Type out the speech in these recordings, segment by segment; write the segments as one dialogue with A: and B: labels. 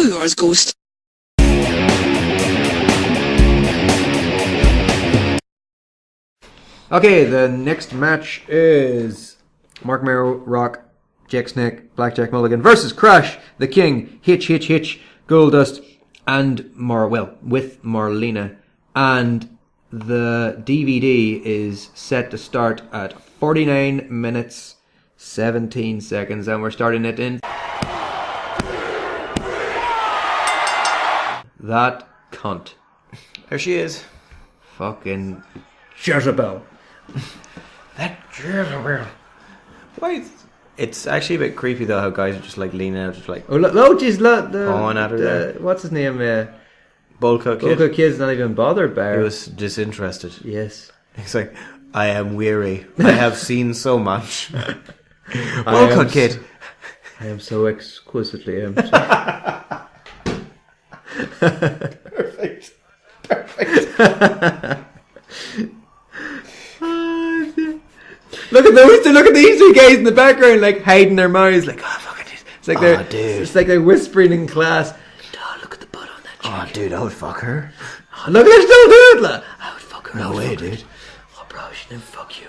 A: yours, Ghost.
B: Okay, the next match is Mark Merrow, Rock, Jack Snake, Blackjack Mulligan versus Crash, The King, Hitch, Goldust, and with Marlena. And the DVD is set to start at 49 minutes, 17 seconds, and we're starting it in... That cunt.
C: There she is.
B: Fucking Jezebel.
C: That Jezebel. Why? It's actually a bit creepy though how guys are just like leaning out, just like...
B: Oh, geez,
C: on at her there.
B: What's his name?
C: Bullcut Kid.
B: Bullcut Kid's not even bothered by her.
C: He was disinterested.
B: Yes.
C: He's like, I am weary. I have seen so much. Bullcut Kid.
B: I am so exquisitely empty.
C: Perfect.
B: Look at these two guys in the background, like hiding their mouths, like, oh fuck it. It's like they're whispering in class. Oh, look at the butt on that chick.
C: Oh, dude, I would fuck her.
B: Oh, look, they're still doing it, like. I would fuck her.
C: No way, dude.
B: Oh, bro, she didn't fuck you.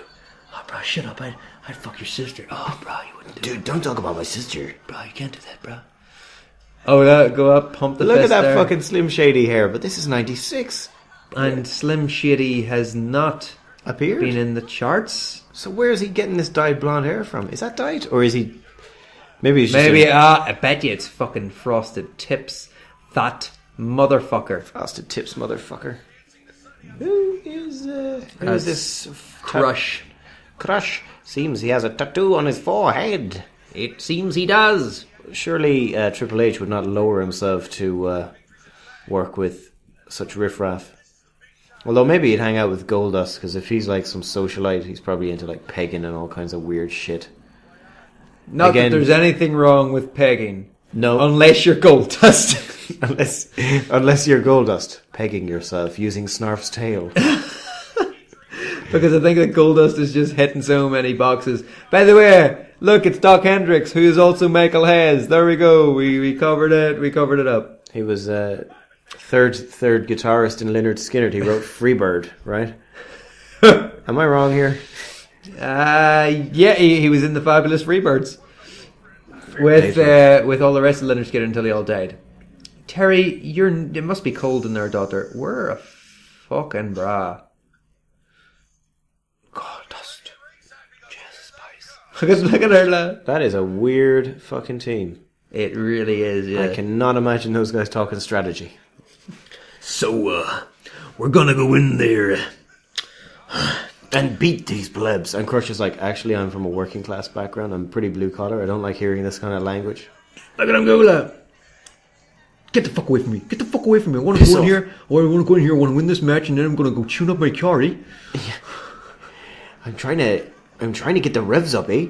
B: Oh, bro, shut up. I'd fuck your sister. Oh, bro, you wouldn't do
C: Dude, don't talk about my sister.
B: Bro, you can't do that, bro. Oh, go up, pump the
C: Look
B: fist
C: at that
B: there.
C: fucking Slim Shady hair, but this is 96.
B: And Slim Shady has not
C: appeared,
B: been in the charts.
C: So where is he getting this dyed blonde hair from? Is that dyed? Or is he... Maybe
B: I bet you it's fucking Frosted Tips. That motherfucker.
C: Frosted Tips motherfucker. Who is this?
B: Crush.
C: Crush. Seems he has a tattoo on his forehead.
B: It seems he does.
C: Surely Triple H would not lower himself to work with such riffraff. Although maybe he'd hang out with Goldust, because if he's like some socialite, he's probably into like pegging and all kinds of weird shit.
B: Not that there's anything wrong with pegging.
C: No.
B: Unless you're Goldust.
C: unless you're Goldust. Pegging yourself using Snarf's tail.
B: Because I think that Goldust is just hitting so many boxes. By the way, look, it's Doc Hendricks, who is also Michael Hayes. There we go. We covered it. We covered it up.
C: He was third guitarist in Lynyrd Skynyrd. He wrote Freebird, right? Am I wrong here?
B: Yeah, he was in the Fabulous Freebirds with all the rest of Lynyrd Skynyrd until they all died. Terry, it must be cold in there, daughter. We're a fucking bra. Goldust. Jesus Christ. Look at her, lad.
C: That is a weird fucking team.
B: It really is, yeah.
C: I cannot imagine those guys talking strategy.
B: So, we're gonna go in there
C: and beat these plebs. And Crush is like, actually, I'm from a working class background. I'm pretty blue collar. I don't like hearing this kind of language.
B: Look at him go, lad. Get the fuck away from me. Get the fuck away from me. I want to go in here. I want to go in here. I want to win this match, and then I'm going to go tune up my car, eh?
C: Yeah. I'm trying to get the revs up, eh?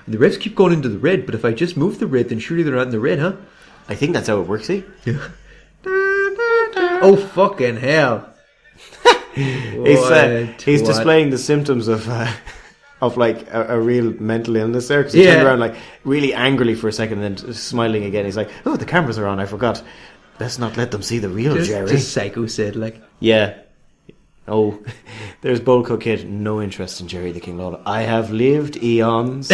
B: The revs keep going into the red, but if I just move the red, then surely they're not in the red, huh?
C: I think that's how it works, eh?
B: Yeah. Oh, fucking hell.
C: He's displaying the symptoms of like a real mental illness there, because he turned around like really angrily for a second and then smiling again. He's like, oh, the cameras are on, I forgot. Let's not let them see the real Jerry.
B: Just Psycho said, like.
C: Yeah. Oh, there's Bullcut Kid. No interest in Jerry the King Lawler. I have lived eons.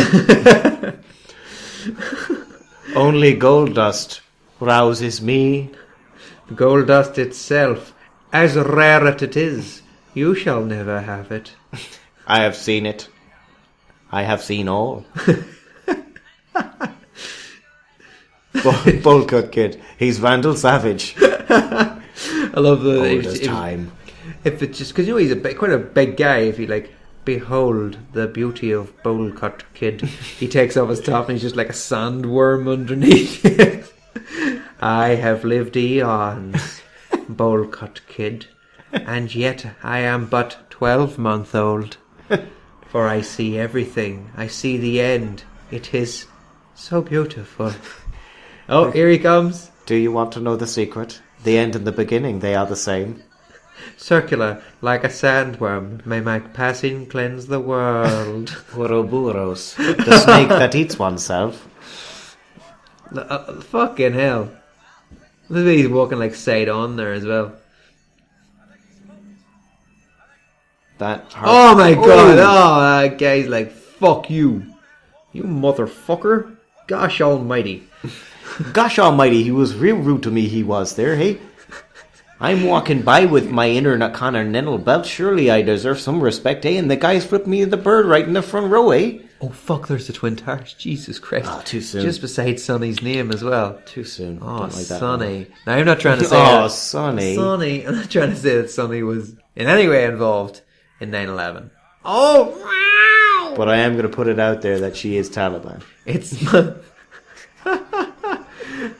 C: Only Goldust rouses me.
B: Goldust itself, as rare as it is, you shall never have it.
C: I have seen it. I have seen all. Bullcut Kid. He's Vandal Savage.
B: I love the...
C: Goldust time.
B: If it's just... Because, you know, he's quite a big guy. If he, like, behold the beauty of Bullcut Kid, he takes off his top and he's just like a sandworm underneath it. I have lived eons, Bullcut Kid, and yet I am but 12-month-old. For I see everything. I see the end. It is so beautiful. Oh, here he comes.
C: Do you want to know the secret? The end and the beginning, they are the same.
B: Circular, like a sandworm, may my passing cleanse the world.
C: Ouroboros, the snake that eats oneself.
B: Fucking hell. The way he's walking like side on there as well. Oh my god! Oh, that guy's like, fuck you, you motherfucker! Gosh almighty!
C: Gosh almighty! He was real rude to me. He was there. Hey, I'm walking by with my intercontinental belt. Surely I deserve some respect, eh? And the guy's flipped me the bird right in the front row, eh?
B: Oh fuck! There's the Twin Towers. Jesus Christ!
C: Oh, too soon.
B: Just beside Sonny's name as well.
C: Too soon.
B: Oh,
C: Don't like that
B: Sonny. Now I'm not trying to say.
C: Oh, Sonny.
B: Sonny. I'm not trying to say that Sonny was in any way involved in 9/11. Oh wow!
C: But I am going to put it out there that she is Taliban.
B: It's look,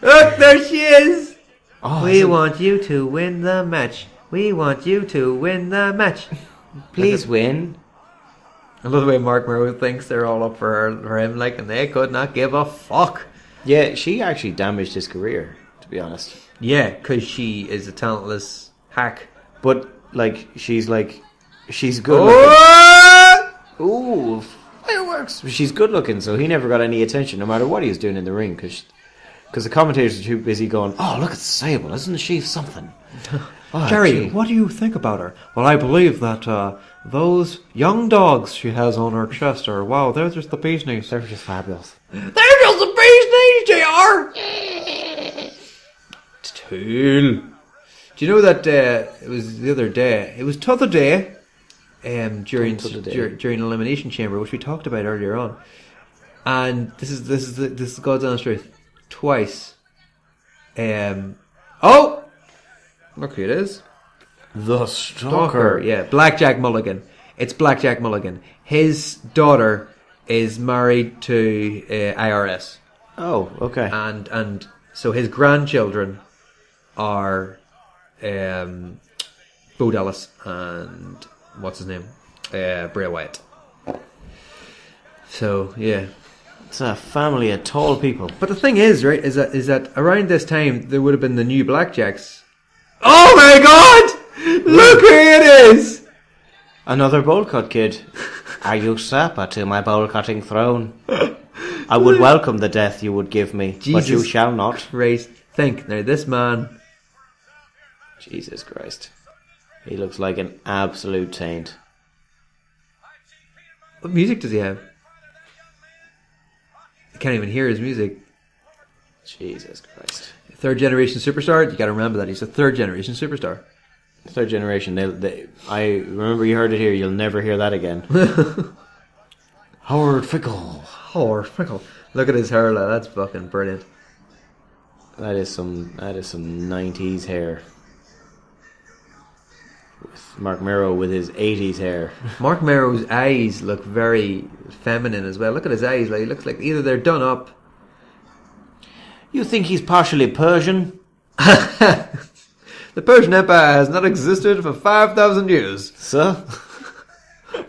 B: there she is.
C: Oh,
B: We want you to win the match. We want you to win the match.
C: Please win.
B: I love the way Mark Merrow thinks they're all up for him, like, and they could not give a fuck.
C: Yeah, she actually damaged his career, to be honest.
B: Yeah, because she is a talentless hack.
C: But she's good.
B: Oh!
C: Ooh, fireworks! She's good looking, so he never got any attention, no matter what he was doing in the ring, because the commentators are too busy going, "Oh, look at Sable! Isn't she something?" Oh,
B: Jerry,
C: gee.
B: what do you think about her? Well, I believe that those young dogs she has on her chest are, wow, they're just the bee's knees.
C: They're just fabulous.
B: They're just the bee's knees, they are! Tool. Do you know that it was the other day? It was t'other day during Elimination Chamber, which we talked about earlier on. And this is God's honest truth. Twice. Oh! Look who it is.
C: The Stalker.
B: Yeah, Blackjack Mulligan. It's Blackjack Mulligan. His daughter is married to IRS.
C: Oh, okay.
B: And so his grandchildren are Bo Dallas and what's his name? Bray Wyatt. So, yeah.
C: It's a family of tall people.
B: But the thing is, right, is that around this time there would have been the new Blackjacks. Oh my god! Look who it is!
C: Another bowl cut kid. Are you supper to my bowl cutting throne? I would welcome the death you would give me, but you shall not.
B: Christ. Think, now this man...
C: Jesus Christ. He looks like an absolute taint.
B: What music does he have? I can't even hear his music.
C: Jesus Christ.
B: Third generation superstar. You got to remember that he's a third generation superstar.
C: Third generation. I remember you heard it here. You'll never hear that again. Howard Fickle.
B: Howard Fickle. Look at his hair, lad. That's fucking brilliant.
C: That is some 90s hair. With Mark Merrow with his 80s hair.
B: Mark Merrow's eyes look very feminine as well. Look at his eyes. Like, he looks like either they're done up.
C: You think he's partially Persian?
B: The Persian Empire has not existed for 5,000 years.
C: Sir?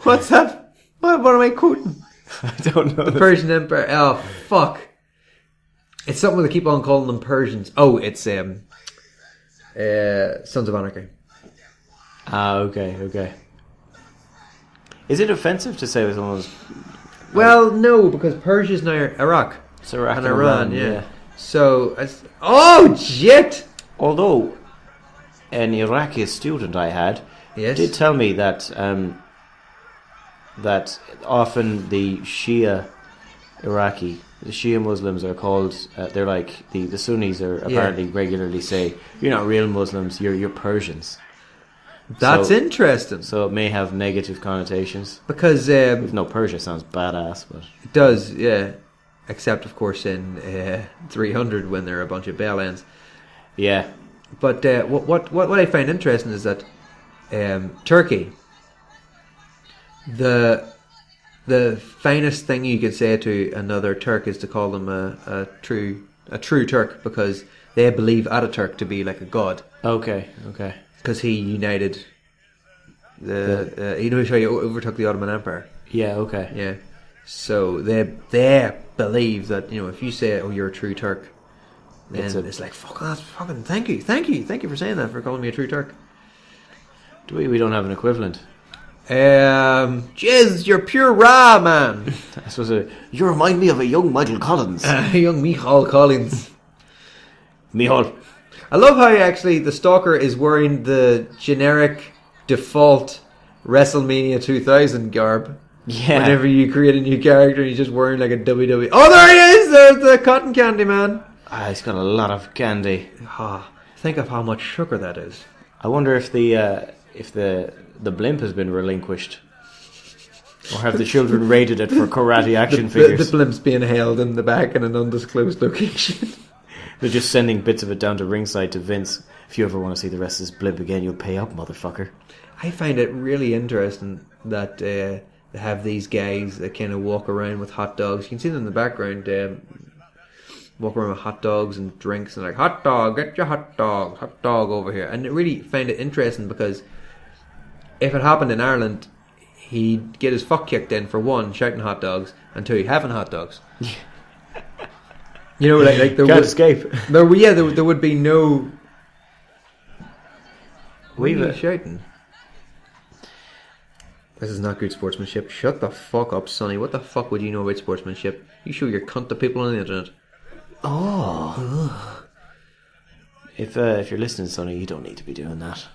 B: What's that? What am I quoting?
C: I don't know.
B: The Persian Empire. Oh, fuck. It's something they keep on calling them Persians. Oh, it's Sons of Anarchy.
C: Ah, okay. Is it offensive to say someone's...
B: Well, no, because Persia's now Iraq.
C: It's Iraq
B: and Iran, yeah.
C: yeah.
B: So, oh, shit!
C: Although, an Iraqi student I had did tell me that that often the Shia Muslims are called, they're like, the Sunnis are apparently regularly say, you're not real Muslims, you're Persians.
B: That's interesting.
C: So it may have negative connotations.
B: Because...
C: even though Persia sounds badass, but...
B: It does, yeah. Except, of course, in 300 when there are a bunch of bell-ends.
C: Yeah.
B: But what I find interesting is that Turkey, the finest thing you could say to another Turk is to call them a true Turk, because they believe Ataturk to be like a god.
C: Okay.
B: Because he united he overtook the Ottoman Empire.
C: Yeah, okay.
B: Yeah. So they believe that, if you say, oh, you're a true Turk, then it's like, fuck, that's fucking, thank you for saying that, for calling me a true Turk.
C: We don't have an equivalent.
B: Jizz, you're pure raw, man.
C: I suppose you remind me of a young Michael Collins.
B: Young Michael Collins.
C: Michael.
B: I love how actually the Stalker is wearing the generic default WrestleMania 2000 garb.
C: Yeah.
B: Whenever you create a new character, he's just wearing like a WWE. Oh, there he is! There's the cotton candy man.
C: He's got a lot of candy.
B: Think of how much sugar that is.
C: I wonder if the blimp has been relinquished, or have the children raided it for karate action figures?
B: The blimp's being held in the back in an undisclosed location.
C: They're just sending bits of it down to ringside to Vince. If you ever want to see the rest of this blimp again, you'll pay up, motherfucker.
B: I find it really interesting that they have these guys that kind of walk around with hot dogs. You can see them in the background, walk around with hot dogs and drinks and like, hot dog, get your hot dog over here. And I really find it interesting because if it happened in Ireland, he'd get his fuck kicked in for one, shouting hot dogs, and two, having hot dogs. You know, like there
C: can't escape.
B: There would be no. What are you shouting? This is not good sportsmanship. Shut the fuck up, Sonny. What the fuck would you know about sportsmanship? You show your cunt to people on the internet.
C: Oh. If you're listening, Sonny, you don't need to be doing that.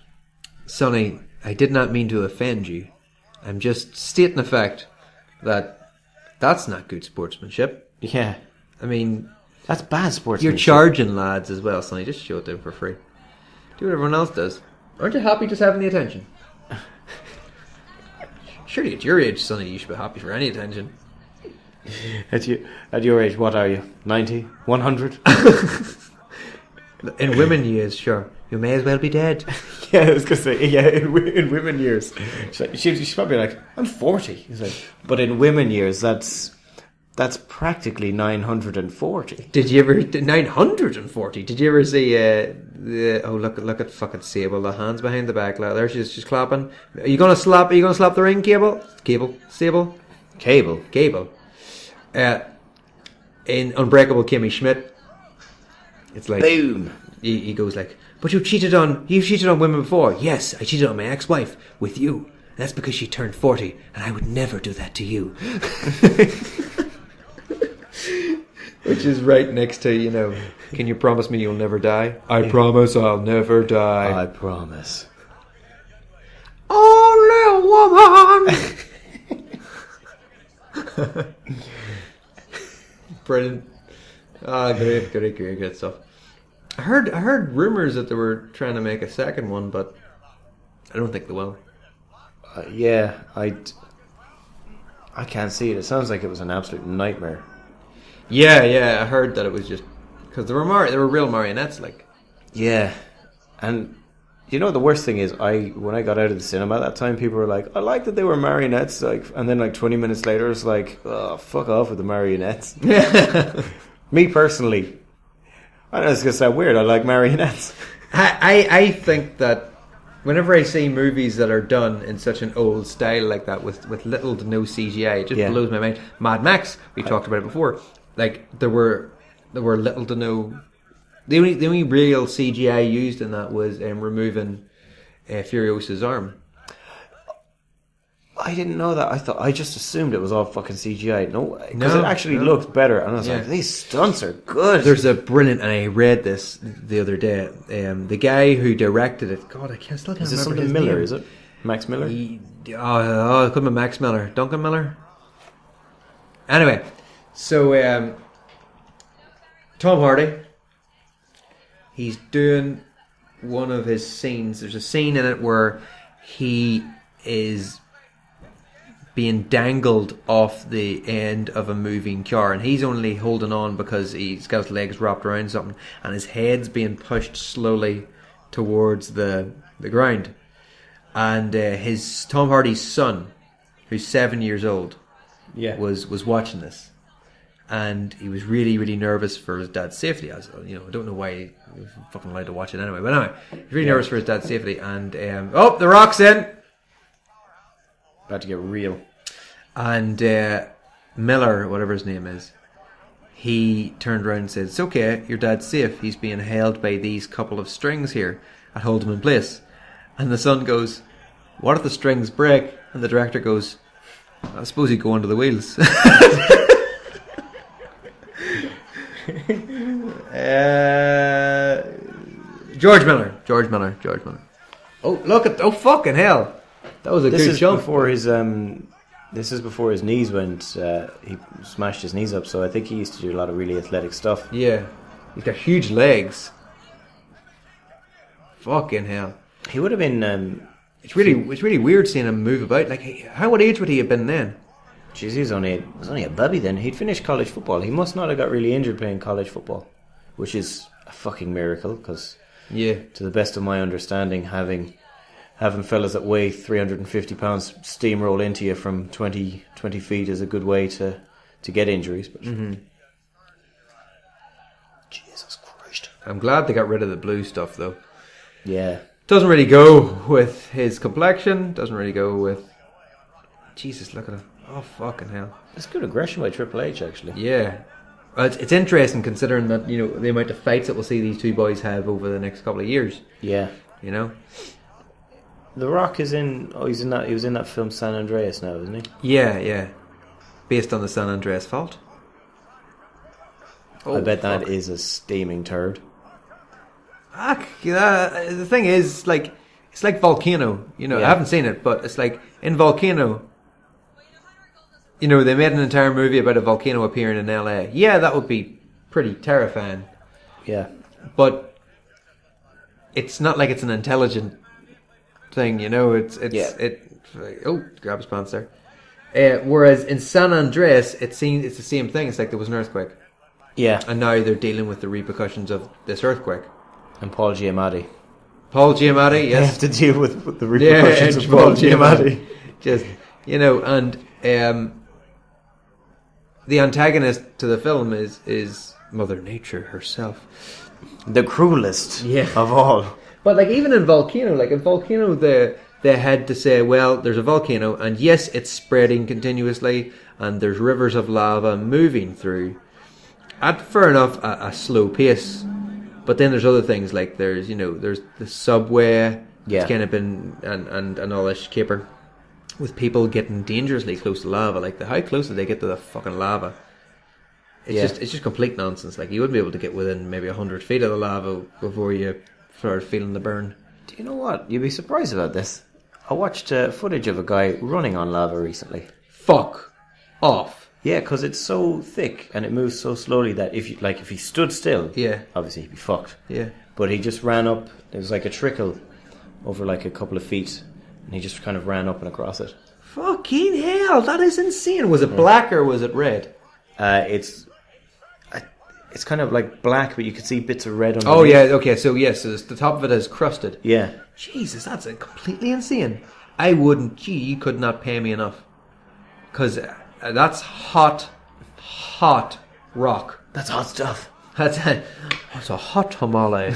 B: Sonny, I did not mean to offend you. I'm just stating the fact that that's not good sportsmanship.
C: Yeah.
B: I mean,
C: that's bad sportsmanship.
B: You're charging lads as well, Sonny. Just show it to them for free. Do what everyone else does. Aren't you happy just having the attention? Surely at your age, Sonny, you should be happy for any attention.
C: At your age, what are you? 90? 100?
B: In women years, sure. You may as well be dead.
C: Yeah, I was going to say, yeah, in women years. She's probably like, I'm 40. He's like, but in women years, that's practically 940.
B: Did you ever 940? Did you ever see look at fucking Sable, the hands behind the back there, she's clapping. Are you gonna slap the ring, Sable? Cable. In Unbreakable Kimmy Schmidt, it's like
C: boom.
B: He goes like, but you've cheated on women before. Yes, I cheated on my ex-wife with you. That's because she turned 40, and I would never do that to you. Which is right next to, you know, can you promise me you'll never die? I promise I'll never die.
C: I promise.
B: Only woman. Brilliant. Great stuff. I heard rumors that they were trying to make a second one, but I don't think they will.
C: Yeah, I can't see it. It sounds like it was an absolute nightmare.
B: Yeah, I heard that it was just because they were real marionettes, like.
C: Yeah, and you know the worst thing is, when I got out of the cinema at that time, people were like, I like that they were marionettes, like, and then like 20 minutes later, it's like, oh, fuck off with the marionettes. Me personally, I know it's gonna sound weird. I like marionettes.
B: I think that whenever I see movies that are done in such an old style like that with little to no CGI, it just blows my mind. Mad Max, we talked about it before. Like there were little to no. The only real CGI used in that was removing Furiosa's arm. I
C: didn't know that. I just assumed it was all fucking CGI. No, because it actually looked better, and I was like, these stunts are good.
B: There's a brilliant, and I read this the other day. The guy who directed it, God, I still can't remember.
C: Is this something
B: his
C: Miller?
B: name.
C: Is it Max Miller?
B: It could be Max Miller, Duncan Miller. Anyway, so Tom Hardy, he's doing one of his scenes. There's a scene in it where he is being dangled off the end of a moving car, and he's only holding on because he's got his legs wrapped around something, and his head's being pushed slowly towards the ground. And his Tom Hardy's son, who's 7 years old, was watching this, and he was really, really nervous for his dad's safety. I don't know why he was fucking allowed to watch it anyway, but anyway, he's really nervous for his dad's safety. And The Rock's in.
C: About to get real.
B: And Miller, whatever his name is, he turned around and said, "It's okay, your dad's safe. He's being held by these couple of strings here that hold him in place." And the son goes, "What if the strings break?" And the director goes, "I suppose he'd go under the wheels." George Miller. Oh, look at... Oh, fucking hell. That was a good jump.
C: This is before his knees went... he smashed his knees up, so I think he used to do a lot of really athletic stuff.
B: Yeah. He's got huge legs. Fucking hell.
C: He would have been...
B: It's really weird seeing him move about. Like, what age would he have been then?
C: Jeez, he was only a baby then. He'd finished college football. He must not have got really injured playing college football, which is a fucking miracle, because to the best of my understanding, having fellas that weigh 350 pounds steamroll into you from 20 feet is a good way to get injuries. But Jesus Christ.
B: I'm glad they got rid of the blue stuff, though.
C: Yeah.
B: Doesn't really go with his complexion. Doesn't really go with... Jesus, look at him. Oh, fucking hell.
C: It's good aggression by Triple H, actually.
B: Yeah. It's interesting considering that, the amount of fights that we'll see these two boys have over the next couple of years.
C: Yeah. The Rock is in... Oh, he was in that film San Andreas now, isn't he?
B: Yeah. Based on the San Andreas fault.
C: I bet that is a steaming turd.
B: The thing is, like, it's like Volcano. I haven't seen it, but it's like in Volcano... they made an entire movie about a volcano appearing in LA. Yeah, that would be pretty terrifying.
C: Yeah.
B: But it's not like it's an intelligent thing, grab his pants there. Whereas in San Andreas, it's the same thing. It's like there was an earthquake.
C: Yeah.
B: And now they're dealing with the repercussions of this earthquake.
C: And Paul Giamatti,
B: yes.
C: They have to deal with the repercussions of Paul Giamatti.
B: Just, and... the antagonist to the film is Mother Nature herself.
C: The cruelest of all.
B: But like even in Volcano, they had to say, well, there's a volcano and yes, it's spreading continuously and there's rivers of lava moving through. At fair enough, a slow pace. But then there's other things like there's the subway.
C: Yeah.
B: It's kind of been and all this caper. With people getting dangerously close to lava, like how close did they get to the fucking lava? It's just complete nonsense. Like you wouldn't be able to get within maybe 100 feet of the lava before you start feeling the burn.
C: Do you know what? You'd be surprised about this. I watched footage of a guy running on lava recently.
B: Fuck off.
C: Yeah, because it's so thick and it moves so slowly that if he stood still, obviously he'd be fucked.
B: Yeah.
C: But he just ran up. There was like a trickle over like a couple of feet. And he just kind of ran up and across it.
B: Fucking hell, that is insane. Was it black or was it red?
C: It's kind of like black, but you could see bits of red underneath.
B: Oh yeah, okay, so the top of it is crusted.
C: Yeah.
B: Jesus, that's completely insane. You could not pay me enough. Because that's hot rock.
C: That's hot stuff.
B: That's a hot tamale.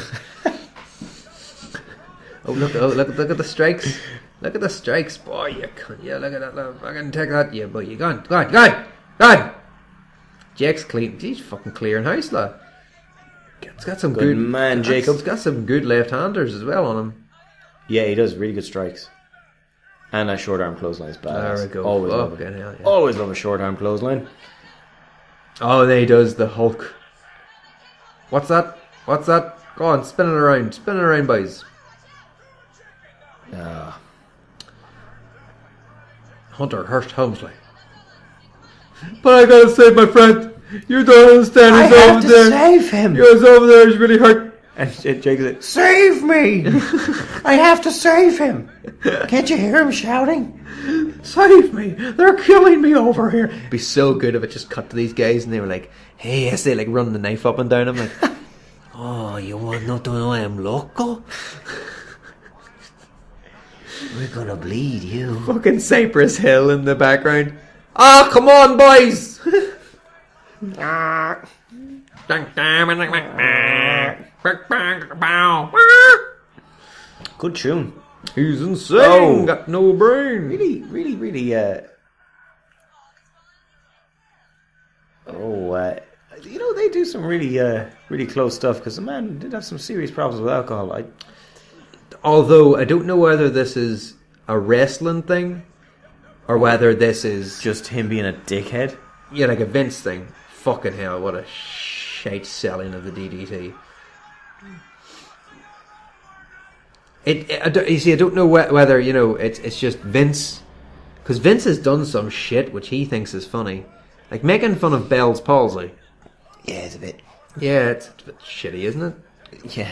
B: Look at the strikes. Look at the strikes, boy. You cunt. Yeah, look at that. Look, I can take that. Yeah, boy. You go on. Jake's clean. He's fucking clearing house, lad. It's got some good
C: man, Jacob.
B: It's got some good left-handers as well on him.
C: Yeah, he does really good strikes. And a short arm clothesline is badass.
B: There we go.
C: Always Always love a short arm clothesline.
B: Oh, there he does the Hulk. What's that? Go on, spin it around, boys. Hunter Hurst Helmsley. But I gotta save my friend. You don't understand. He's over there.
C: Save him.
B: He was over there. He's really hurt.
C: And Jake said, "Save me! I have to save him. Can't you hear him shouting?
B: Save me! They're killing me over here." It'd be so good if it just cut to these guys and they were like, "Hey," yes, they like run the knife up and down. I'm like, "Oh, you want not to know I'm loco? We're gonna bleed you." Fucking Cypress Hill in the background. Ah, come on, boys!
C: Good tune.
B: He's insane. Got no brain.
C: Really. They do some really close stuff because the man did have some serious problems with alcohol.
B: Although I don't know whether this is a wrestling thing or whether this is
C: just him being a dickhead.
B: Yeah, like a Vince thing. Fucking hell, what a shite selling of the DDT. You see, I don't know whether it's just Vince, because Vince has done some shit which he thinks is funny, like making fun of Bell's palsy.
C: Yeah, it's a bit.
B: Yeah, it's a bit shitty, isn't it?
C: Yeah.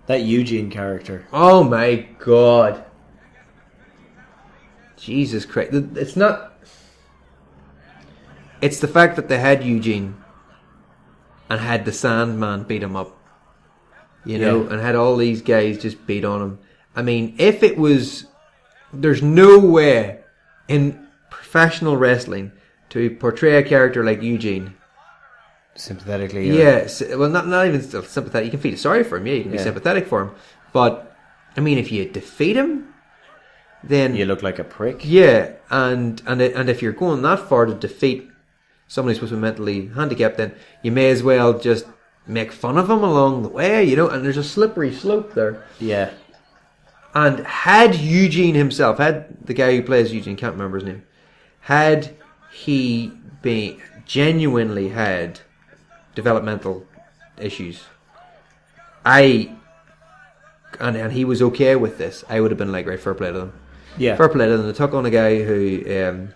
C: That Eugene character.
B: Oh my god. Jesus Christ. It's not... It's the fact that they had Eugene and had the Sandman beat him up. And had all these guys just beat on him. I mean, if it was... There's no way in professional wrestling to portray a character like Eugene...
C: Sympathetically.
B: Well, not even sympathetic. You can feel sorry for him. Yeah, you can be sympathetic for him. But, I mean, if you defeat him, then...
C: You look like a prick.
B: Yeah, and if you're going that far to defeat somebody who's supposed to be mentally handicapped, then you may as well just make fun of him along the way, and there's a slippery slope there.
C: Yeah.
B: And had Eugene himself, had the guy who plays Eugene, can't remember his name, had he been genuinely had developmental issues, and he was okay with this, I would have been like, right, fair play to them.
C: Yeah.
B: Fair play to them. They took on a guy who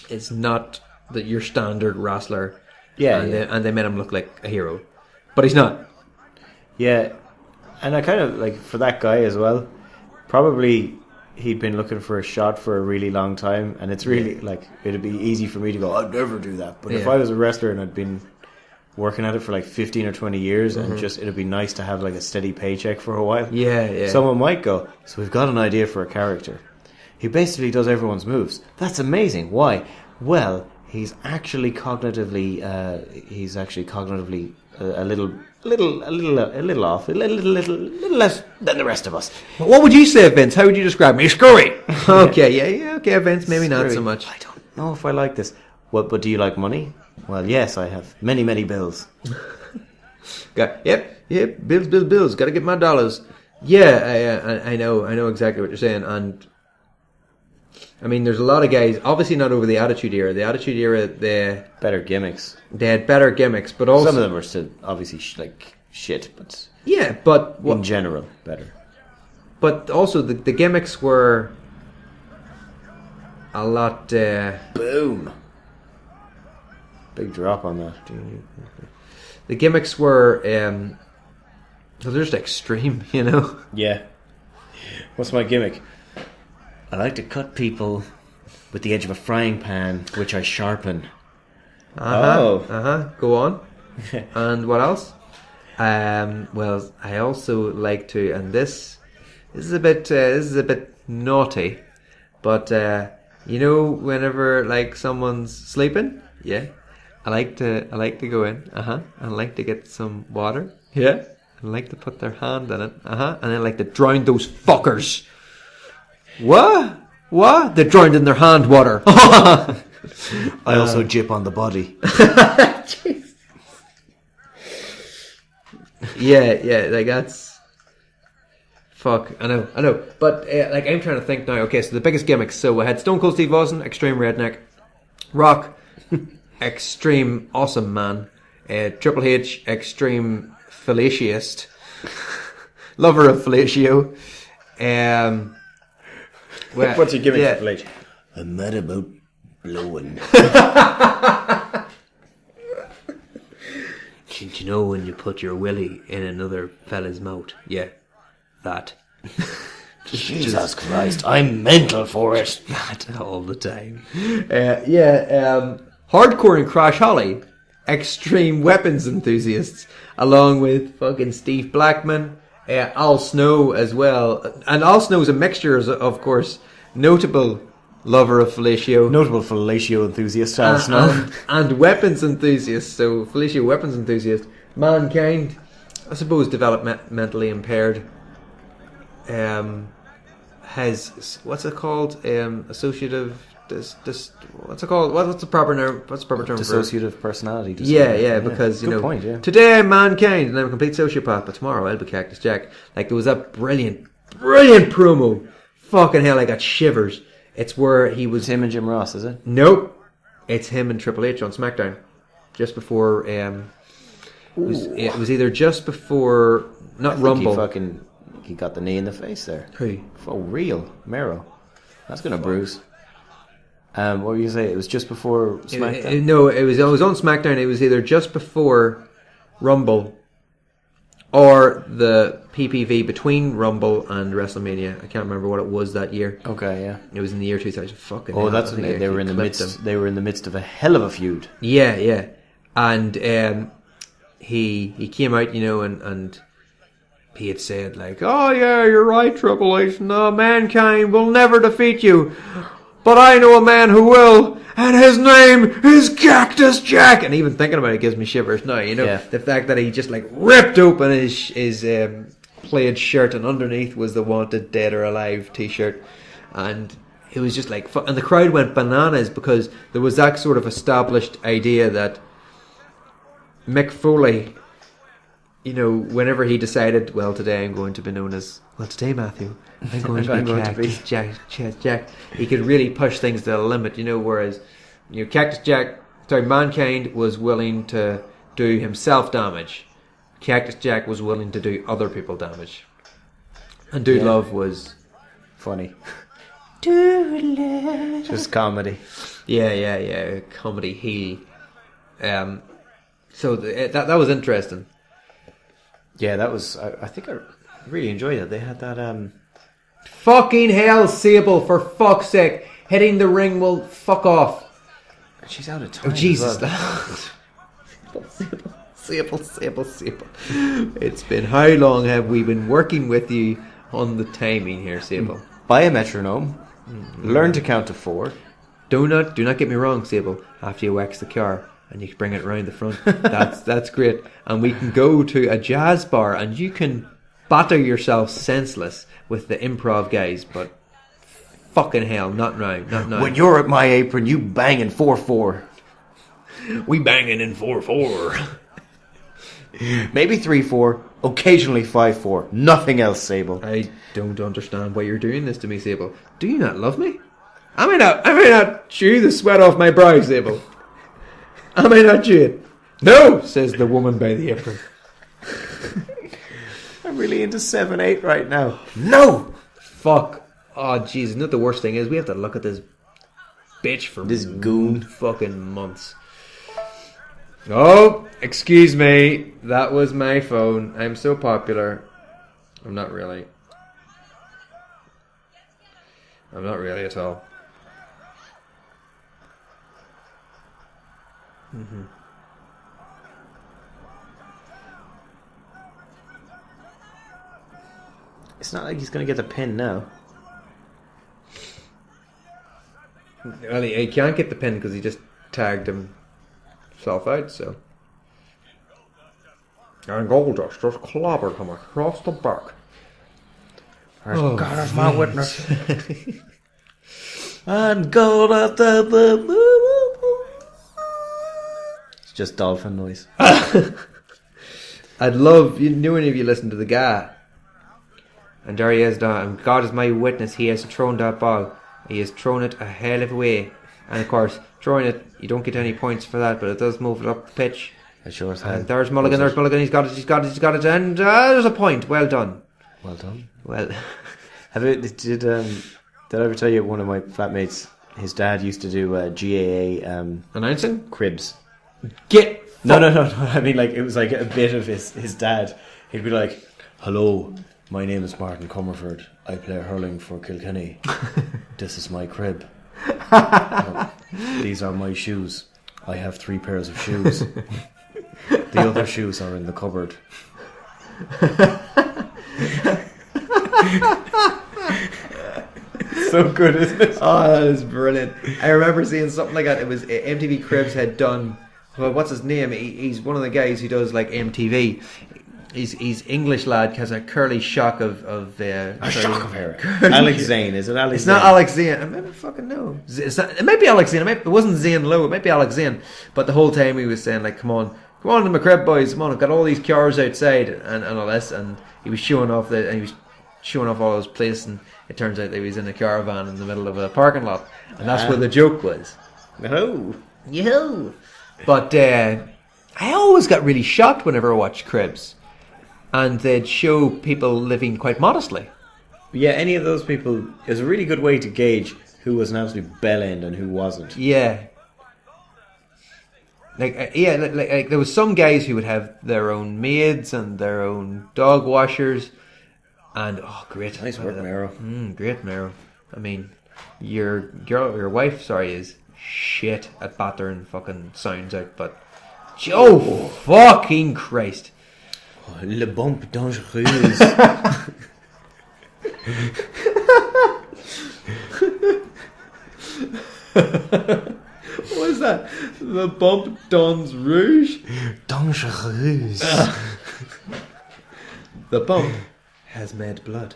B: is not your standard wrestler.
C: Yeah.
B: And they made him look like a hero. But he's not.
C: Yeah. And I kind of, like, for that guy as well, probably he'd been looking for a shot for a really long time, and it's really, like, it'd be easy for me to go, I'd never do that. But if I was a wrestler and I'd been working at it for like 15 or 20 years, and just it'd be nice to have like a steady paycheck for a while.
B: Yeah.
C: Someone might go, so we've got an idea for a character. He basically does everyone's moves. That's amazing. Why? Well, he's actually cognitively a little off, a little less than the rest of us.
B: What would you say, Vince? How would you describe me? Screwy. Okay, okay, Vince. Maybe not so much.
C: I don't know if I like this. What? But do you like money? Well, yes, I have many, many bills. Yep.
B: Bills. Got to get my dollars. Yeah, I know exactly what you're saying. And I mean, there's a lot of guys, obviously not over the Attitude Era. The Attitude Era,
C: better gimmicks.
B: They had better gimmicks, but also
C: some of them are still obviously shit, but
B: in
C: general, better.
B: But also the gimmicks were a lot.
C: Boom. Big drop on that.
B: The gimmicks were they're just extreme,
C: Yeah. What's my gimmick? I like to cut people with the edge of a frying pan, which I sharpen.
B: Go on. And what else? Well, I also like to, and this is a bit naughty, but whenever like someone's sleeping, I like to go in, and I like to get some water, and I like to put their hand in it, and I like to drown those fuckers. What? They drowned in their hand water.
C: I also jip on the body.
B: Yeah, like that's... Fuck, I know. But, like, I'm trying to think now. Okay, so the biggest gimmicks. So we had Stone Cold Steve Austin, extreme redneck. Rock, extreme awesome man. Triple H, extreme fellatioist. Lover of fellatio.
C: What's your gimmick, Triple H? I'm mad about blowing.
B: Did you know when you put your willy in another fella's mouth? Yeah, that.
C: Jesus Christ, I'm mental for it.
B: That all the time. Hardcore and Crash Holly, extreme weapons enthusiasts, along with fucking Steve Blackman, Al Snow as well. And Al Snow's a mixture, of course, notable lover of fellatio.
C: Notable fellatio enthusiast, Al Snow.
B: And weapons enthusiast, so fellatio weapons enthusiast. Mankind, I suppose developmentally impaired, has, what's it called? Associative... what's it called? What's the proper term?
C: Dissociative personality disorder.
B: Yeah, because
C: good point, yeah.
B: Today I'm mankind and I'm a complete sociopath, but tomorrow I'll be Cactus Jack. Like, there was that brilliant promo. Fucking hell, I got shivers. It's where he was...
C: It's him and Jim Ross, is it?
B: Nope. It's him and Triple H on SmackDown. Just before... it was either just before... Not Rumble.
C: He fucking think he got the knee in the face there.
B: Who?
C: Oh, real Mero. That's gonna bruise. What were you say? It was just before SmackDown.
B: No, it was on SmackDown. It was either just before Rumble or the PPV between Rumble and WrestleMania. I can't remember what it was that year.
C: Okay, yeah.
B: It was in the year 2000. Fucking.
C: Oh,
B: hell,
C: that's when they were in the midst. They were in the midst of a hell of a feud.
B: Yeah, and he came out, and he had said like, "Oh yeah, you're right, Triple H. No, mankind will never defeat you, but I know a man who will, and his name is Cactus Jack." And even thinking about it gives me shivers now. The fact that he just like ripped open his plaid shirt, and underneath was the "Wanted Dead or Alive" T-shirt, and it was just like, and the crowd went bananas because there was that sort of established idea that Mick Foley, whenever he decided, well, today I'm going to be known as, well, today, Matthew, I'm going to be Jack. He could really push things to the limit, whereas, Mankind was willing to do himself damage. Cactus Jack was willing to do other people damage. And Dude Love was
C: funny.
B: Dude Love.
C: Just comedy.
B: Yeah. Comedy heel. So that was interesting.
C: Yeah, that was. I think I really enjoyed it. They had that.
B: Fucking hell, Sable! For fuck's sake, hitting the ring will fuck off.
C: She's out of time.
B: Oh Jesus!
C: Well.
B: Sable. It's been, how long have we been working with you on the timing here, Sable?
C: Buy a metronome. Learn to count to 4.
B: Do not get me wrong, Sable. After you wax the car and you bring it round the front, that's great. And we can go to a jazz bar and you can batter yourself senseless with the improv guys, but fucking hell, not now.
C: When you're at my apron, you banging 4-4.
B: We banging in 4-4.
C: Maybe 3-4, occasionally 5-4. Nothing else, Sable.
B: I don't understand why you're doing this to me, Sable. Do you not love me? I may not chew the sweat off my brow, Sable. I may not chew it. No, says the woman by the apron.
C: I'm really into 7-8 right now.
B: No! Fuck. Oh, jeez. You know what the worst thing is? We have to look at this bitch for
C: this goon
B: fucking months. Oh, excuse me. That was my phone. I'm so popular. I'm not really at all. Mm-hmm.
C: It's not like he's going to get the pin now.
B: Well, he can't get the pin because he just tagged himself out, so. And Goldust just clobbered him across the back.
C: God is my witness. And Goldust. It's just dolphin noise.
B: I'd love, any of you listen to the guy. And there he is, and God is my witness, he has thrown that ball. He has thrown it a hell of a way. And of course, throwing it, you don't get any points for that, but it does move it up the pitch.
C: It sure has.
B: And there's Mulligan, he's got it, and there's a point. Well done. Well.
C: Did I ever tell you one of my flatmates, his dad used to do GAA
B: announcing?
C: Cribs.
B: No.
C: I mean, like, it was like a bit of his dad. He'd be like, "Hello, my name is Martin Comerford. I play hurling for Kilkenny. This is my crib. These are my shoes. I have 3 pairs of shoes. The other shoes are in the cupboard." So good, isn't it?
B: Oh, that is brilliant. I remember seeing something like that. It was MTV Cribs had done, well, what's his name? He's one of the guys who does like MTV. He's English lad, has a curly shock of
C: shock of hair. Alex Zane, is it Alex?
B: It's not Alex Zane. I maybe fucking know. It might be Alex Zane. It wasn't Zane Lowe. It might be Alex Zane. But the whole time he was saying like, "Come on to my crib, boys. Come on, I've got all these cars outside and all this." And he was showing off all his place, and it turns out that he was in a caravan in the middle of a parking lot, and that's where the joke was.
C: Yo.
B: But I always got really shocked whenever I watched Cribs. and they'd show people living quite modestly.
C: Yeah, any of those people is a really good way to gauge who was an absolute bellend and who wasn't.
B: Yeah. Like there was some guys who would have their own maids and their own dog washers, and great,
C: Nice work, Mero.
B: Great, Mero. I mean, your wife, is shit at battering fucking sounds out, but fucking Christ!
C: Le bump dangereuse.
B: What is that? The bump Don's Rouge?
C: Dangereuse.
B: The bump has made blood.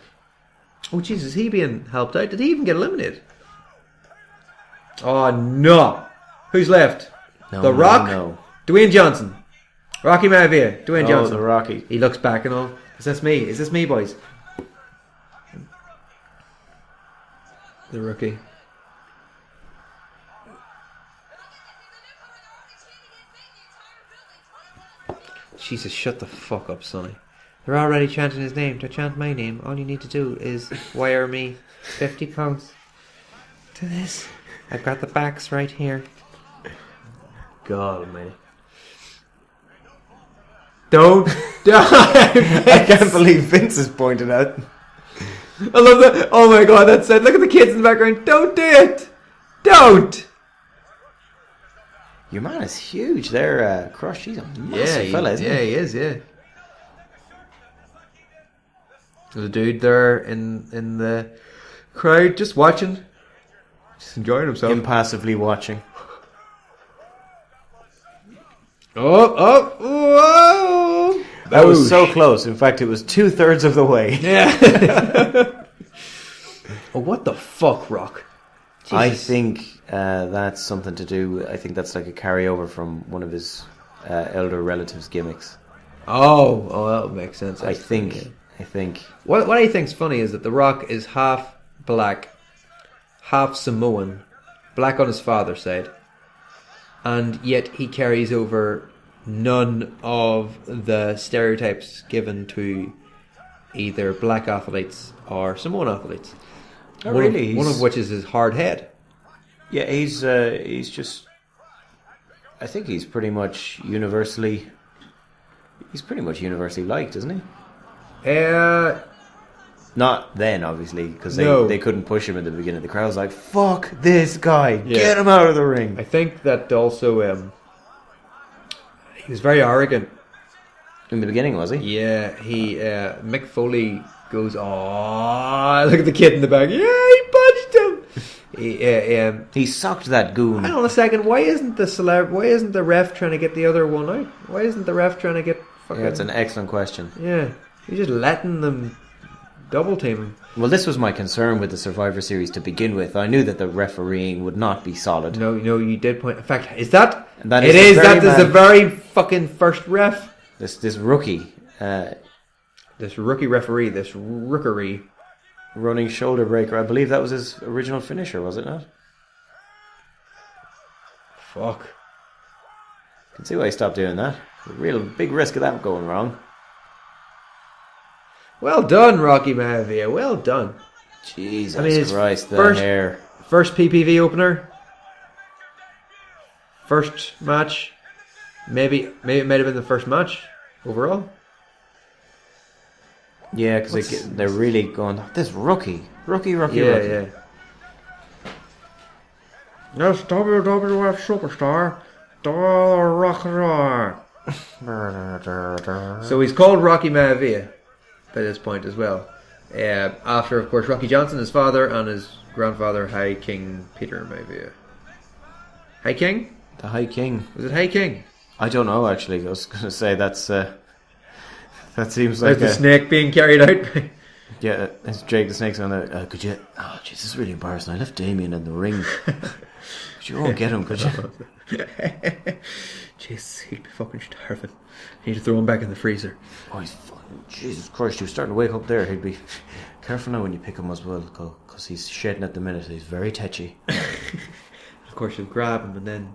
B: Oh Jesus, he being helped out? Did he even get eliminated? Oh no! Who's left? The Rock?
C: No.
B: Dwayne Johnson. Rocky Maivia. Dwayne Johnson.
C: The Rocky.
B: He looks back and all. Is this me? Is this me, boys? The rookie. Jesus, shut the fuck up, Sonny. They're already chanting his name. To chant my name, all you need to do is wire me £50 to this. I've got the backs right here. God almighty. Don't die.
C: I can't believe Vince is pointing out.
B: I love that. Oh my God, that's it. Look at the kids in the background. Don't do it. Don't.
C: Your man is huge there, Crush. He's a massive fella, isn't he?
B: Yeah, he is, yeah. There's a dude there in the crowd just watching. Just enjoying himself.
C: Impassively watching.
B: Whoa!
C: That was so close. In fact, it was 2/3 of the way.
B: Yeah. What the fuck, Rock? Jesus.
C: I think that's something to do. I think that's like a carryover from one of his elder relatives' gimmicks.
B: Oh, that makes sense.
C: I think.
B: What I think's funny is that The Rock is half black, half Samoan, black on his father's side, and yet he carries over none of the stereotypes given to either black athletes or Samoan athletes.
C: Oh, really?
B: One of which is his hard head.
C: Yeah, he's just. I think he's pretty much universally liked, isn't he? Not then, obviously, because they couldn't push him at the beginning. The crowd was like, "Fuck this guy! Yeah. Get him out of the ring!"
B: I think that also he was very arrogant
C: in the beginning, was he?
B: Yeah, Mick Foley goes, "Oh, look at the kid in the back! Yeah, he punched him."
C: He sucked that goon.
B: Hang on a second. Why isn't the ref trying to get the other one out? Why isn't the ref trying to get fucking?
C: Yeah, it's an excellent question.
B: Yeah, he's just letting them double team him.
C: Well, this was my concern with the Survivor Series to begin with. I knew that the refereeing would not be solid.
B: No, you did point. In fact, is that?
C: That
B: it is. That is the very fucking first ref.
C: This rookie.
B: This rookie referee. This rookery.
C: Running shoulder breaker. I believe that was his original finisher, was it not?
B: Fuck.
C: Can see why he stopped doing that. A real big risk of that going wrong.
B: Well done, Rocky Maivia. Well done.
C: Jesus Christ, the hair.
B: First PPV opener. First match. Maybe it might have been the first match overall.
C: Yeah, because they're really going, this rookie.
B: Yeah. Yes, WWF superstar, The Rock. So he's called Rocky Maivia by this point as well. After, of course, Rocky Johnson, his father, and his grandfather, High King Peter Maivia. High King?
C: The High King.
B: Was it High King?
C: I don't know, actually. I was going to say that seems like
B: the snake being carried out.
C: Yeah, it's Jake the Snake's on there. Could you? Oh, jeez, this is really embarrassing. I left Damien in the ring. Could you go and get him? Could you?
B: Jeez, he'd be fucking starving. You need to throw him back in the freezer.
C: Oh, he's fucking... Jesus Christ, he was starting to wake up there. He'd be... Careful now when you pick him as well, because he's shedding at the minute. He's very tetchy.
B: Of course, you'll grab him and then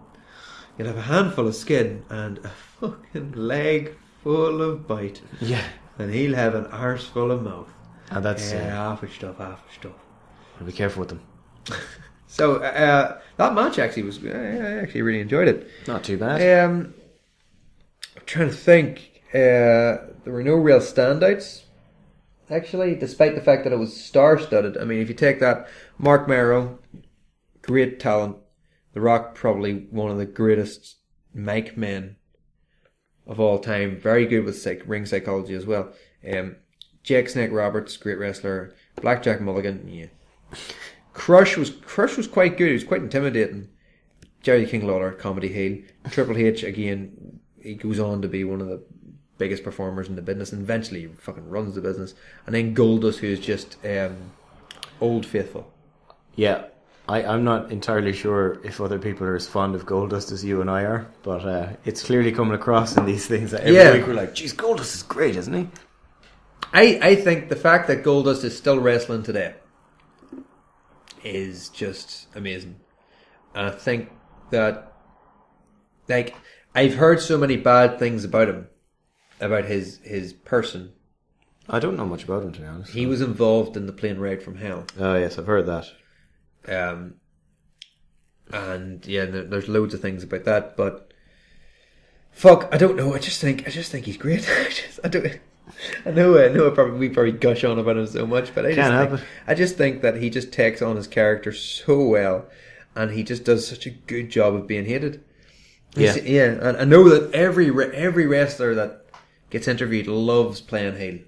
B: you'll have a handful of skin and a fucking leg full of bite.
C: Yeah.
B: and he'll have an arse full of mouth.
C: And that's
B: half stuff.
C: be careful with them.
B: So that match actually was. I actually really enjoyed it.
C: Not too bad.
B: I'm trying to think. There were no real standouts, actually, despite the fact that it was star-studded. I mean, if you take that, Mark Merrow, great talent. The Rock, probably one of the greatest mic men of all time. Very good with ring psychology as well. Jake Snake Roberts, great wrestler. Blackjack Mulligan, yeah. Crush was quite good. He was quite intimidating. Jerry King Lawler, comedy heel. Triple H, again, he goes on to be one of the biggest performers in the business, and eventually he fucking runs the business. And then Goldust, who's just old faithful.
C: Yeah, I'm not entirely sure if other people are as fond of Goldust as you and I are, but it's clearly coming across in these things that every week we're like, geez, Goldust is great, isn't he?
B: I think the fact that Goldust is still wrestling today is just amazing. And I think that, like, I've heard so many bad things about him, about his person.
C: I don't know much about him, to be honest.
B: He was involved in the plane ride from hell.
C: Oh yes, I've heard that.
B: And yeah, there's loads of things about that, but fuck, I don't know. I just think he's great. I know we probably gush on about him so much, but I just think that he just takes on his character so well, and he just does such a good job of being hated. Yeah, and I know that every wrestler that gets interviewed loves playing heel.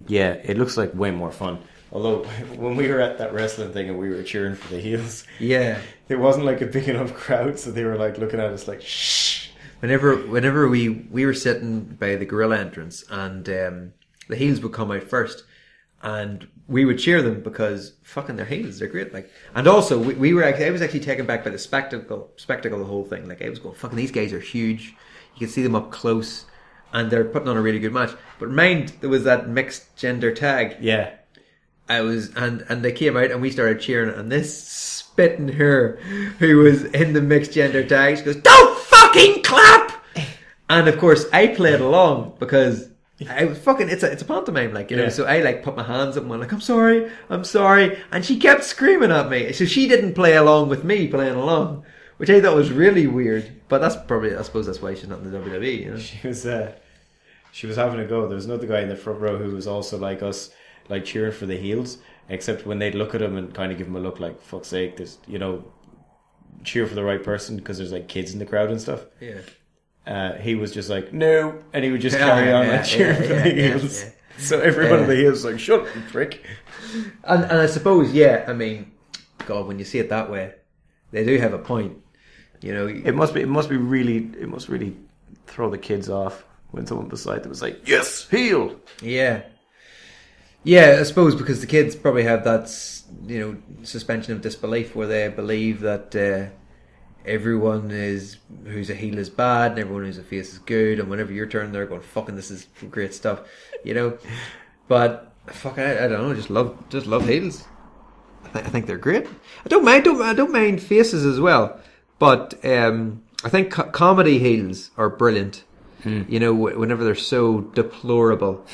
C: Yeah, it looks like way more fun. Although, when we were at that wrestling thing and we were cheering for the heels,
B: yeah,
C: it wasn't like a big enough crowd, so they were like looking at us like, shh.
B: Whenever we were sitting by the gorilla entrance, and the heels would come out first, and we would cheer them because fucking they're heels, they're great. Like, and also I was actually taken back by the spectacle of the whole thing. Like, I was going, fucking these guys are huge. You can see them up close, and they're putting on a really good match. But mind, there was that mixed gender tag.
C: Yeah.
B: And they came out and we started cheering, and this spitting her who was in the mixed gender tag, she goes, "Don't fucking clap!" And of course I played along because I was fucking, it's a pantomime, like, you know, so I like put my hands up and went like, I'm sorry, and she kept screaming at me, so she didn't play along with me playing along, which I thought was really weird, but that's probably, I suppose that's why she's not in the WWE, you know?
C: She was having a go. There was another guy in the front row who was also like us, like cheering for the heels, except when they'd look at him and kind of give him a look like, fuck's sake, there's, you know, cheer for the right person, because there's like kids in the crowd and stuff.
B: Yeah.
C: He was just like, no, and he would just carry on like cheering for the heels. Yeah. So everyone on the heels was like, shut up, you prick.
B: And I suppose, yeah, I mean, God, when you see it that way, they do have a point. You know,
C: it must really throw the kids off when someone beside them was like, yes, heel.
B: Yeah. Yeah, I suppose because the kids probably have that, you know, suspension of disbelief where they believe that everyone who's a heel is bad and everyone who's a face is good, and whenever your turn they're going, fucking this is great stuff, you know. But fuck, I don't know, just love heels. I think they're great. I don't mind faces as well, but I think comedy heels are brilliant. You know, whenever they're so deplorable.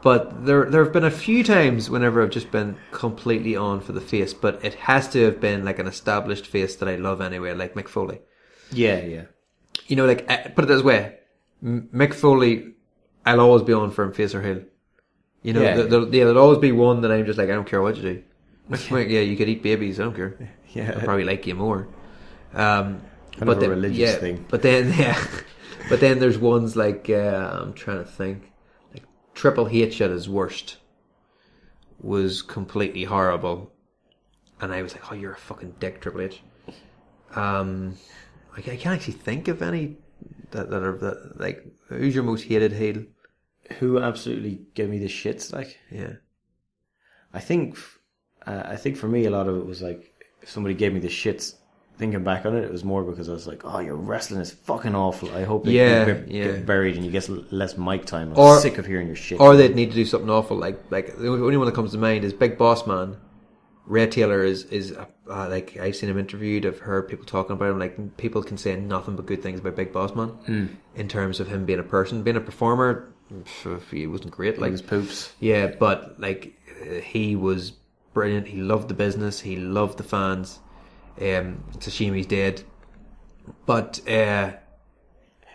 B: But there have been a few times whenever I've just been completely on for the face, but it has to have been like an established face that I love anyway, like Mick Foley.
C: Yeah.
B: You know, like, put it this way, Mick Foley, I'll always be on for him, face or heel. You know, there'll always be one that I'm just like, I don't care what you do. Yeah, you could eat babies, I don't care.
C: Yeah.
B: I'll probably like you more.
C: Kind of a religious thing.
B: But then, but then there's ones like, I'm trying to think. Triple H at his worst was completely horrible, and I was like, "Oh, you're a fucking dick, Triple H." I can't actually think of any that are like. Who's your most hated heel?
C: Who absolutely gave me the shits? Like,
B: yeah,
C: I think for me a lot of it was like if somebody gave me the shits. Thinking back on it, it was more because I was like, "Oh, your wrestling is fucking awful. I hope they get buried and you get less mic time. I'm sick of hearing your shit."
B: Or they'd need to do something awful, like the only one that comes to mind is Big Boss Man. Ray Taylor is like, I've seen him interviewed. I've heard people talking about him. Like, people can say nothing but good things about Big Boss Man in terms of him being a person, being a performer. he wasn't great.
C: He
B: Like,
C: was poops.
B: yeah, but like he was brilliant. He loved the business. He loved the fans. It's a shame he's dead. But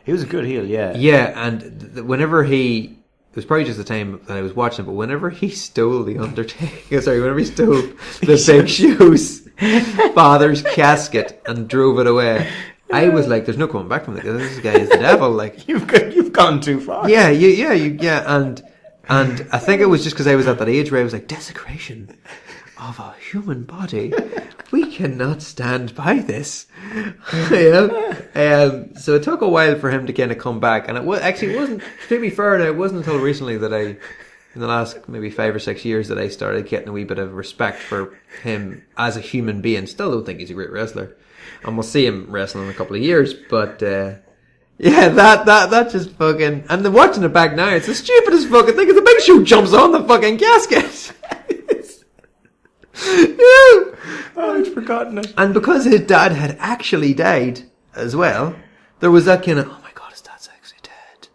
C: He was a good heel, yeah.
B: yeah, and whenever he, it was probably just the time that I was watching, but whenever he stole the Undertaker, whenever he stole the Big Show's father's casket and drove it away, I was like, "There's no coming back from this. This guy is the devil." Like,
C: You've gone too far.
B: yeah, and I think it was just because I was at that age where I was like, desecration of a human body. We cannot stand by this. So it took a while for him to kind of come back, and it wasn't. To be fair, it wasn't until recently that in the last maybe 5 or 6 years, that I started getting a wee bit of respect for him as a human being. Still don't think he's a great wrestler, and we'll see him wrestling in a couple of years, but. Yeah, that just fucking... And then watching it back now, it's the stupidest fucking thing, because the Big Show jumps on the fucking casket.
C: Oh, I'd forgotten it.
B: And because his dad had actually died as well, there was that kind of, oh my god, his dad's actually dead.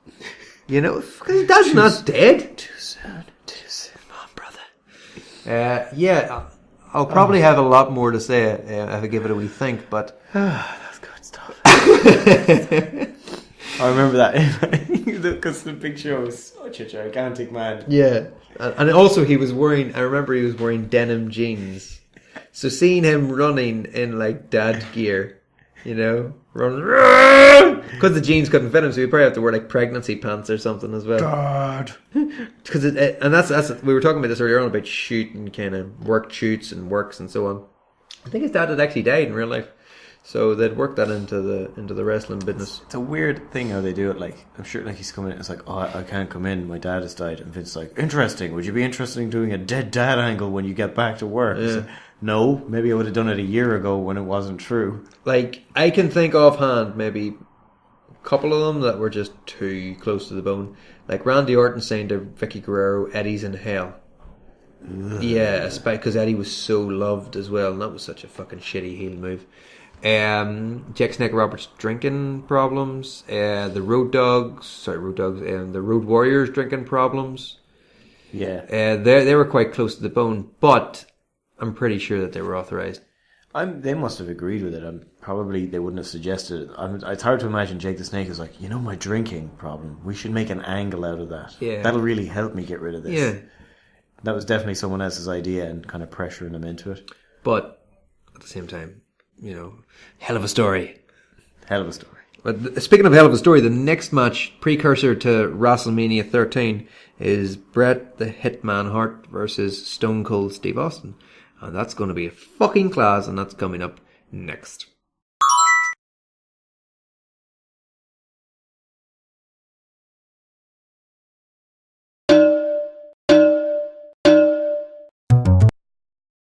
B: You know, his dad's not dead.
C: Too soon.
B: Come on, brother. Yeah, I'll probably have a lot more to say if I give it a wee think, but...
C: That's good stuff. I remember that because the Big Show was such a gigantic man.
B: Yeah, and also I remember he was wearing denim jeans. So seeing him running in like dad gear, you know, running because the jeans couldn't fit him, so he probably have to wear like pregnancy pants or something as well.
C: God,
B: because and that's we were talking about this earlier on about shooting, kind of work shoots and works and so on. I think his dad had actually died in real life. So they'd work that into the wrestling business.
C: It's a weird thing how they do it. Like, I'm sure, like, he's coming in. It's like, oh, I can't come in. My dad has died. And Vince's like, interesting. Would you be interested in doing a dead dad angle when you get back to work?
B: Yeah.
C: Like, no, maybe I would have done it a year ago when it wasn't true.
B: Like, I can think offhand maybe a couple of them that were just too close to the bone. Like Randy Orton saying to Vicky Guerrero, "Eddie's in hell." Ugh. Yeah, because Eddie was so loved as well, and that was such a fucking shitty heel move. Jack Snake Roberts' drinking problems, the Road Warriors drinking problems.
C: Yeah,
B: they were quite close to the bone, but I'm pretty sure that they were authorized.
C: They must have agreed with it. Probably they wouldn't have suggested it. It's hard to imagine Jake the Snake is like, my drinking problem. We should make an angle out of that.
B: Yeah,
C: that'll really help me get rid of this.
B: Yeah,
C: that was definitely someone else's idea and kind of pressuring them into it.
B: But at the same time, hell of a story.
C: Hell of a story.
B: But speaking of hell of a story, the next match, precursor to WrestleMania 13, is Bret the Hitman Hart versus Stone Cold Steve Austin. And that's going to be a fucking class, and that's coming up next.